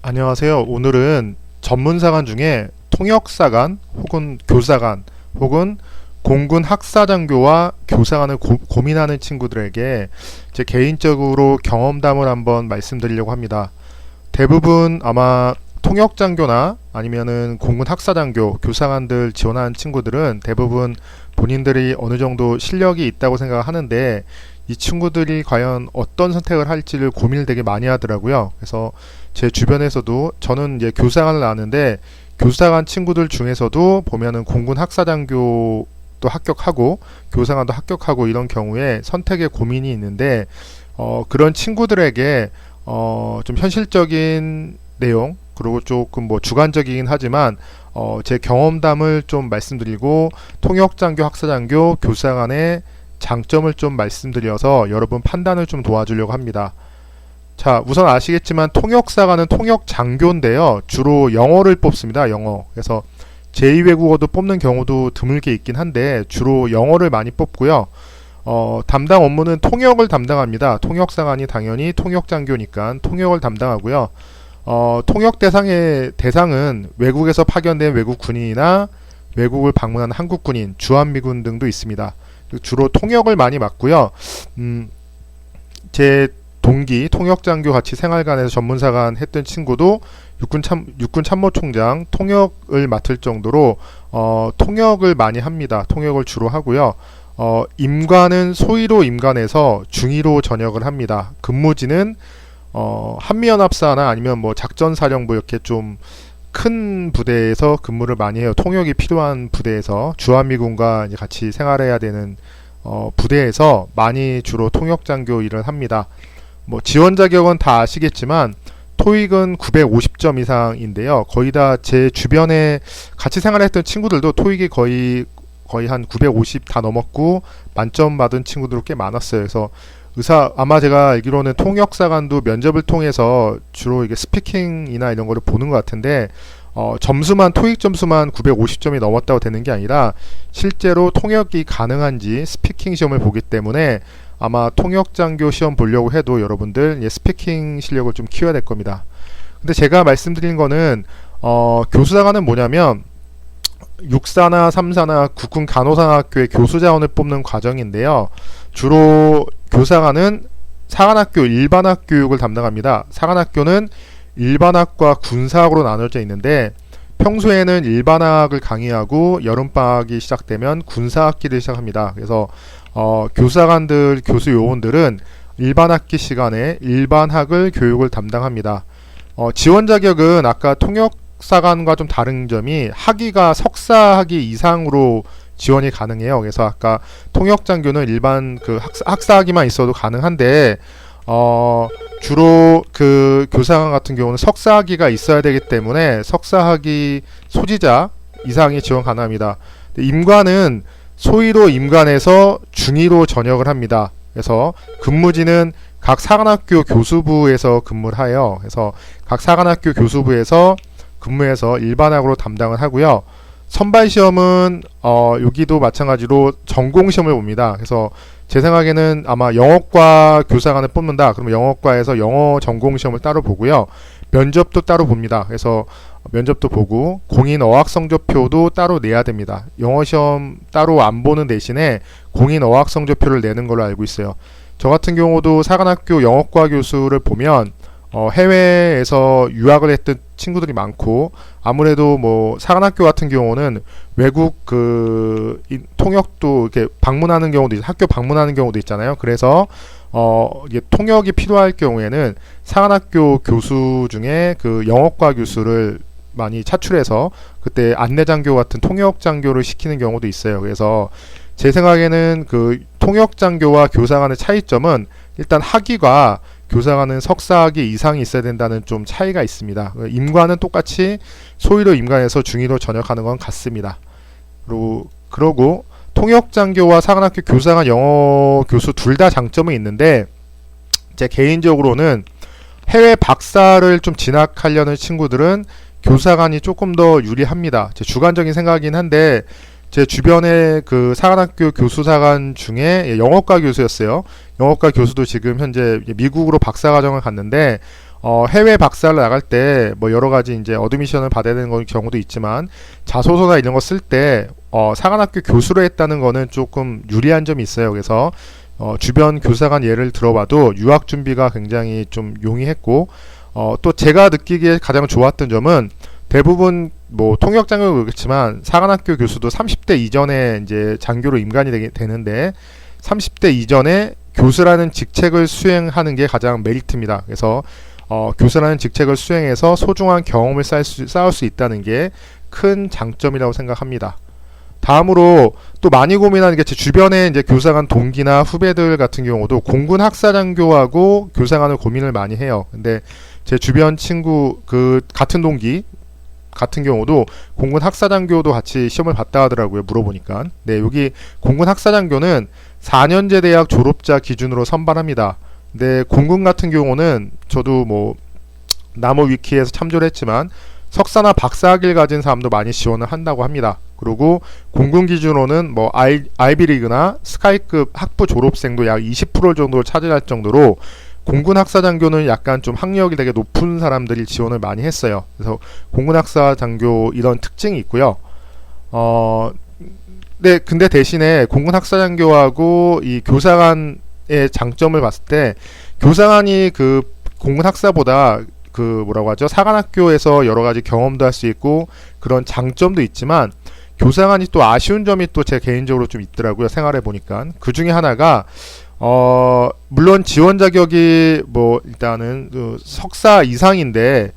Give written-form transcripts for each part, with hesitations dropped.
안녕하세요. 오늘은 전문사관 중에 통역사관 혹은 교사관 혹은 공군 학사장교와 교사관을 고민하는 친구들에게 제 개인적으로 경험담을 한번 말씀드리려고 합니다. 대부분 아마 통역장교나 아니면은 공군 학사장교, 교사관들 지원하는 친구들은 대부분 본인들이 어느 정도 실력이 있다고 생각하는데 이 친구들이 과연 어떤 선택을 할지를 고민을 되게 많이 하더라고요. 그래서 제 주변에서도 저는 이제 교사관을 나왔는데 교사관 친구들 중에서도 보면은 공군 학사장교도 합격하고 교사관도 합격하고 이런 경우에 선택에 고민이 있는데 그런 친구들에게 좀 현실적인 내용 그리고 조금 뭐 주관적이긴 하지만 제 경험담을 좀 말씀드리고 통역장교, 학사장교, 교사관의 장점을 좀 말씀드려서 여러분 판단을 좀 도와주려고 합니다. 자, 우선 아시겠지만 통역사관은 통역장교인데요. 주로 영어를 뽑습니다. 영어. 그래서 제2외국어도 뽑는 경우도 드물게 있긴 한데 주로 영어를 많이 뽑고요. 담당 업무는 통역을 담당합니다. 통역사관이 당연히 통역장교니까 통역을 담당하고요. 통역 대상은 외국에서 파견된 외국 군인이나 외국을 방문한 한국 군인, 주한미군 등도 있습니다. 주로 통역을 많이 맡고요. 제 동기 통역장교 같이 생활관에서 전문사관 했던 친구도 육군 참모총장 통역을 맡을 정도로 통역을 많이 합니다. 통역을 주로 하고요. 임관은 소위로 임관에서 중위로 전역을 합니다. 근무지는 한미연합사나 아니면 뭐 작전사령부 이렇게 좀 큰 부대에서 근무를 많이 해요. 통역이 필요한 부대에서 주한미군과 이제 같이 생활해야 되는 부대에서 많이 주로 통역장교 일을 합니다. 뭐 지원 자격은 다 아시겠지만 토익은 950점 이상인데요. 거의 다 제 주변에 같이 생활했던 친구들도 토익이 거의 한 950 다 넘었고 만점 받은 친구들 꽤 많았어요. 그래서 아마 제가 알기로는 통역사관도 면접을 통해서 주로 이게 스피킹이나 이런 거를 보는 것 같은데 토익 점수만 950점이 넘었다고 되는 게 아니라 실제로 통역이 가능한지 스피킹 시험을 보기 때문에 아마 통역장교 시험 보려고 해도 여러분들 스피킹 실력을 좀 키워야 될 겁니다. 근데 제가 말씀드린 거는 교수사관은 뭐냐면 육사나 삼사나 국군 간호사학교의 교수 자원을 뽑는 과정인데요. 주로 교사관은 사관학교 일반학 교육을 담당합니다. 사관학교는 일반학과 군사학으로 나눠져 있는데 평소에는 일반학을 강의하고 여름방학이 시작되면 군사학기를 시작합니다. 그래서 교사관들, 교수 요원들은 일반학기 시간에 일반학을 교육을 담당합니다. 지원 자격은 아까 통역사관과 좀 다른 점이 학위가 석사학위 이상으로 지원이 가능해요. 그래서 아까 통역장교는 일반 그 학사학위만 있어도 가능한데 주로 그 교사관 같은 경우는 석사학위가 있어야 되기 때문에 석사학위 소지자 이상이 지원 가능합니다. 임관은 소위로 임관에서 중위로 전역을 합니다. 그래서 근무지는 각 사관학교 교수부에서 근무를 해요. 그래서 각 사관학교 교수부에서 근무해서 일반학으로 담당을 하고요. 선발시험은 여기도 마찬가지로 전공시험을 봅니다. 그래서 제 생각에는 아마 영어과 교사관을 뽑는다. 그러면 영어과에서 영어 전공시험을 따로 보고요. 면접도 따로 봅니다. 그래서 면접도 보고 공인 어학 성적표도 따로 내야 됩니다. 영어시험 따로 안 보는 대신에 공인 어학 성적표를 내는 걸로 알고 있어요. 저 같은 경우도 사관학교 영어과 교수를 보면 해외에서 유학을 했던 친구들이 많고 아무래도 뭐 사관학교 같은 경우는 외국 통역도 이렇게 방문하는 경우도 학교 방문하는 경우도 있잖아요. 그래서 이게 통역이 필요할 경우에는 사관학교 교수 중에 그 영어과 교수를 많이 차출해서 그때 안내장교 같은 통역장교를 시키는 경우도 있어요. 그래서 제 생각에는 그 통역장교와 교사관의 차이점은 일단 학위가 교사관은 석사학위 이상이 있어야 된다는 좀 차이가 있습니다. 임관은 똑같이 소위로 임관에서 중위로 전역하는 건 같습니다. 그러고 통역장교와 사관학교 교사관 영어 교수 둘 다 장점은 있는데 제 개인적으로는 해외 박사를 좀 진학하려는 친구들은 교사관이 조금 더 유리합니다. 제 주관적인 생각이긴 한데 제 주변에 그 사관학교 교수사관 중에 영어과 교수였어요. 영어과 교수도 지금 현재 미국으로 박사과정을 갔는데 해외 박사를 나갈 때 뭐 여러 가지 이제 어드미션을 받아야 되는 경우도 있지만 자소서나 이런 거 쓸 때 사관학교 교수로 했다는 거는 조금 유리한 점이 있어요. 그래서 주변 교사관 예를 들어봐도 유학 준비가 굉장히 좀 용이했고 또 제가 느끼기에 가장 좋았던 점은 대부분 뭐 통역 장교도 그렇겠지만 사관학교 교수도 30대 이전에 이제 장교로 임관이 되는데 30대 이전에 교수라는 직책을 수행하는 게 가장 메리트입니다. 그래서 교수라는 직책을 수행해서 소중한 경험을 쌓을 수 있다는 게 큰 장점이라고 생각합니다. 다음으로 또 많이 고민하는 게 제 주변에 이제 교사관 동기나 후배들 같은 경우도 공군 학사장교하고 교사관을 고민을 많이 해요. 근데 제 주변 친구 그 같은 동기 같은 경우도 공군 학사장교도 같이 시험을 봤다 하더라고요. 물어보니까. 네, 여기 공군 학사장교는 4년제 대학 졸업자 기준으로 선발합니다. 근데 공군 같은 경우는 저도 뭐 나무 위키에서 참조를 했지만 석사나 박사학위를 가진 사람도 많이 지원을 한다고 합니다. 그리고 공군 기준으로는 뭐 아이비리그나 스카이급 학부 졸업생도 약 20% 정도를 차지할 정도로 공군 학사장교는 약간 좀 학력이 되게 높은 사람들이 지원을 많이 했어요. 그래서 공군 학사장교 이런 특징이 있고요. 네, 근데 대신에 공군 학사장교하고 이 교사관의 장점을 봤을 때 교사관이 그 공군 학사보다 그 뭐라고 하죠? 사관학교에서 여러 가지 경험도 할 수 있고 그런 장점도 있지만 교사관이 또 아쉬운 점이 또 제 개인적으로 좀 있더라고요. 생활해 보니까. 그 중에 하나가 물론 지원 자격이 뭐 일단은 석사 이상인데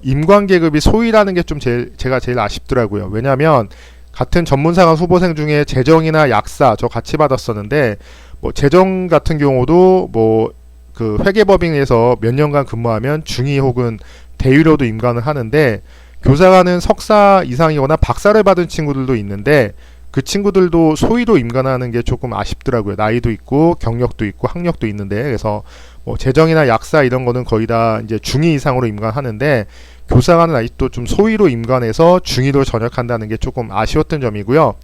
임관 계급이 소위라는 게 좀 제가 제일 아쉽더라고요. 왜냐하면 같은 전문사관 후보생 중에 재정이나 약사 저 같이 받았었는데 뭐 재정 같은 경우도 뭐 그 회계법인에서 몇 년간 근무하면 중위 혹은 대위로도 임관을 하는데 교사관은 석사 이상이거나 박사를 받은 친구들도 있는데 그 친구들도 소위로 임관하는 게 조금 아쉽더라고요. 나이도 있고 경력도 있고 학력도 있는데 그래서 뭐 재정이나 약사 이런 거는 거의 다 이제 중위 이상으로 임관하는데 교사관은 아직도 좀 소위로 임관해서 중위로 전역한다는 게 조금 아쉬웠던 점이고요.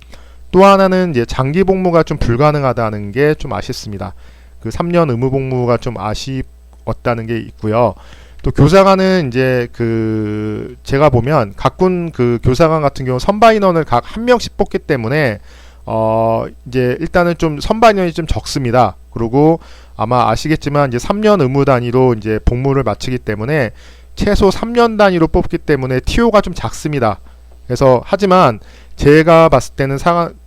또 하나는 이제 장기 복무가 좀 불가능하다는 게 좀 아쉽습니다. 그 3년 의무 복무가 좀 아쉬웠다는 게 있고요. 또 교사관은 이제 그 제가 보면 각군 그 교사관 같은 경우 선발 인원을 각 한 명씩 뽑기 때문에 이제 일단은 좀 선발 인원이 좀 적습니다. 그리고 아마 아시겠지만 이제 3년 의무 단위로 이제 복무를 마치기 때문에 최소 3년 단위로 뽑기 때문에 TO가 좀 작습니다. 그래서 하지만 제가 봤을 때는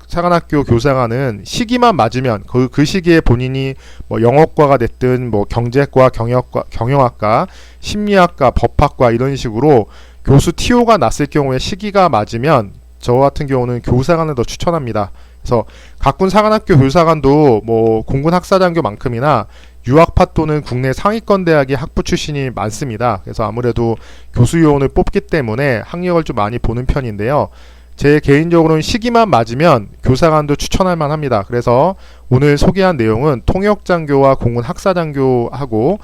사관학교 교사관은 시기만 맞으면 그 시기에 본인이 뭐 영어과가 됐든 뭐 경제과, 경영학과, 심리학과, 법학과 이런 식으로 교수 TO가 났을 경우에 시기가 맞으면 저 같은 경우는 교사관을 더 추천합니다. 그래서 각군 사관학교 교사관도 뭐 공군 학사장교만큼이나 유학파 또는 국내 상위권 대학의 학부 출신이 많습니다. 그래서 아무래도 교수 요원을 뽑기 때문에 학력을 좀 많이 보는 편인데요. 제 개인적으로는 시기만 맞으면 교사관도 추천할 만합니다. 그래서 오늘 소개한 내용은 통역장교와 공군 학사장교하고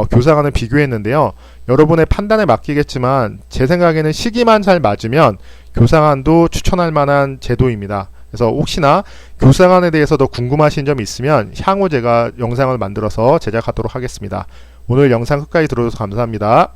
교사관을 비교했는데요. 여러분의 판단에 맡기겠지만 제 생각에는 시기만 잘 맞으면 교사관도 추천할 만한 제도입니다. 그래서 혹시나 교사관에 대해서 더 궁금하신 점이 있으면 향후 제가 영상을 만들어서 제작하도록 하겠습니다. 오늘 영상 끝까지 들어줘서 감사합니다.